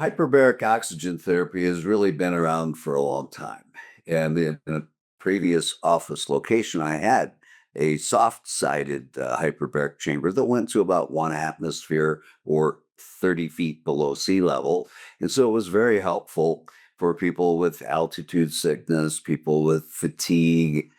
Hyperbaric oxygen therapy has really been around for a long time. And in a previous office location, I had a soft sided hyperbaric chamber that went to about 1 atmosphere or 30 feet below sea level. And so it was very helpful for people with altitude sickness, people with fatigue,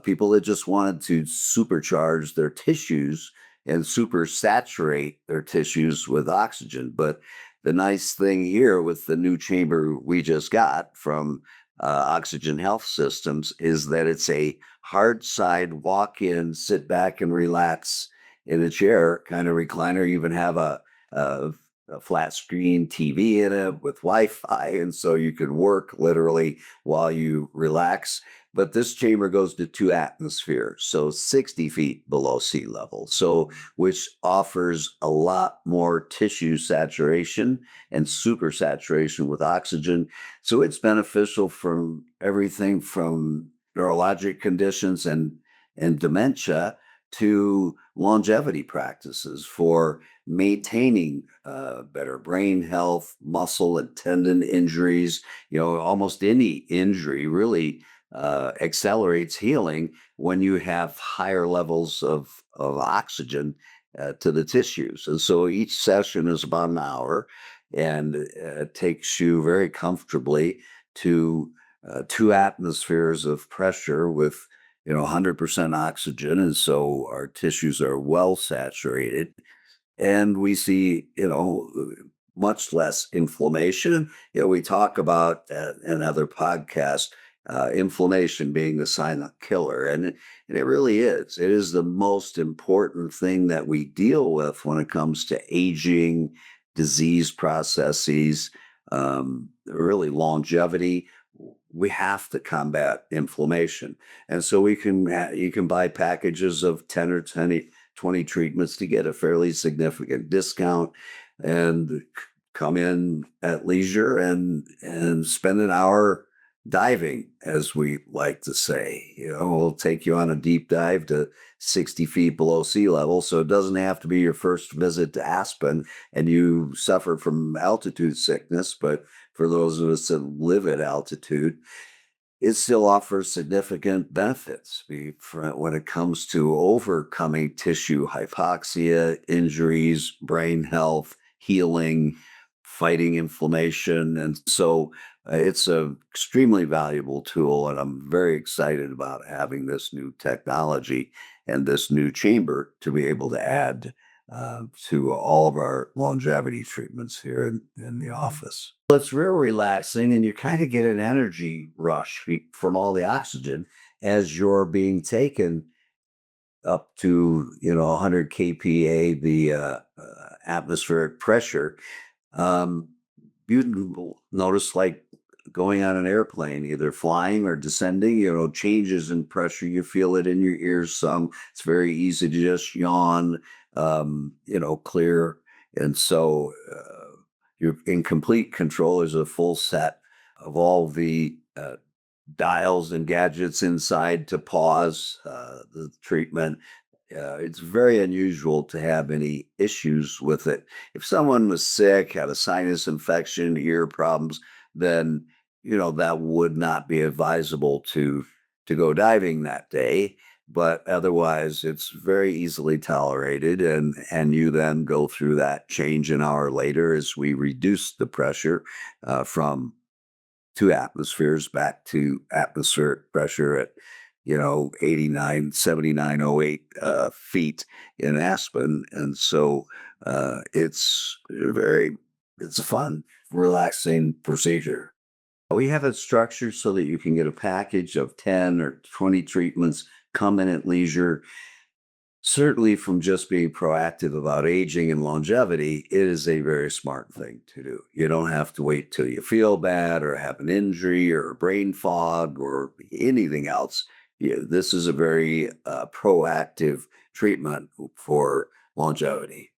people that just wanted to supercharge their tissues and super saturate their tissues with oxygen. But the nice thing here with the new chamber we just got from Oxygen Health Systems is that it's a hard side walk in, sit back and relax in a chair kind of recliner. You even have a, a flat screen TV in it with Wi Fi. And so you can work literally while you relax. But this chamber goes to 2 atmospheres, so 60 feet below sea level. So, which offers a lot more tissue saturation and super saturation with oxygen. So it's beneficial from everything from neurologic conditions and dementia to longevity practices for maintaining better brain health, muscle and tendon injuries. Almost any injury really accelerates healing when you have higher levels of oxygen to the tissues. And so each session is about an hour and takes you very comfortably to 2 atmospheres of pressure with 100% oxygen. And so our tissues are well saturated and we see, much less inflammation. We talk about in other podcasts, inflammation being the silent killer, and it really is. It is the most important thing that we deal with when it comes to aging, disease processes, really longevity. We have to combat inflammation, and so you can buy packages of 10 or 20 treatments to get a fairly significant discount and come in at leisure and spend an hour diving, as we like to say. We'll take you on a deep dive to 60 feet below sea level. So it doesn't have to be your first visit to Aspen and you suffer from altitude sickness. But for those of us that live at altitude, it still offers significant benefits when it comes to overcoming tissue hypoxia, injuries, brain health, healing, fighting inflammation. And so it's an extremely valuable tool. And I'm very excited about having this new technology and this new chamber to be able to add to all of our longevity treatments here in the office. It's real relaxing, and you kind of get an energy rush from all the oxygen as you're being taken up to 100 kPa, the atmospheric pressure. Um, you notice like going on an airplane, either flying or descending, changes in pressure. You feel it in your ears some. It's very easy to just yawn, clear. And so you're in complete control. There's a full set of all the dials and gadgets inside to pause the treatment. It's very unusual to have any issues with it. If someone was sick, had a sinus infection, ear problems, then that would not be advisable to go diving that day. But otherwise, it's very easily tolerated, and you then go through that change an hour later as we reduce the pressure from 2 atmospheres back to atmospheric pressure at 89, 7908 feet in Aspen. And so it's a fun, relaxing procedure. We have it structured so that you can get a package of 10 or 20 treatments, come in at leisure. Certainly, from just being proactive about aging and longevity, it is a very smart thing to do. You don't have to wait till you feel bad or have an injury or a brain fog or anything else. This is a very proactive treatment for longevity.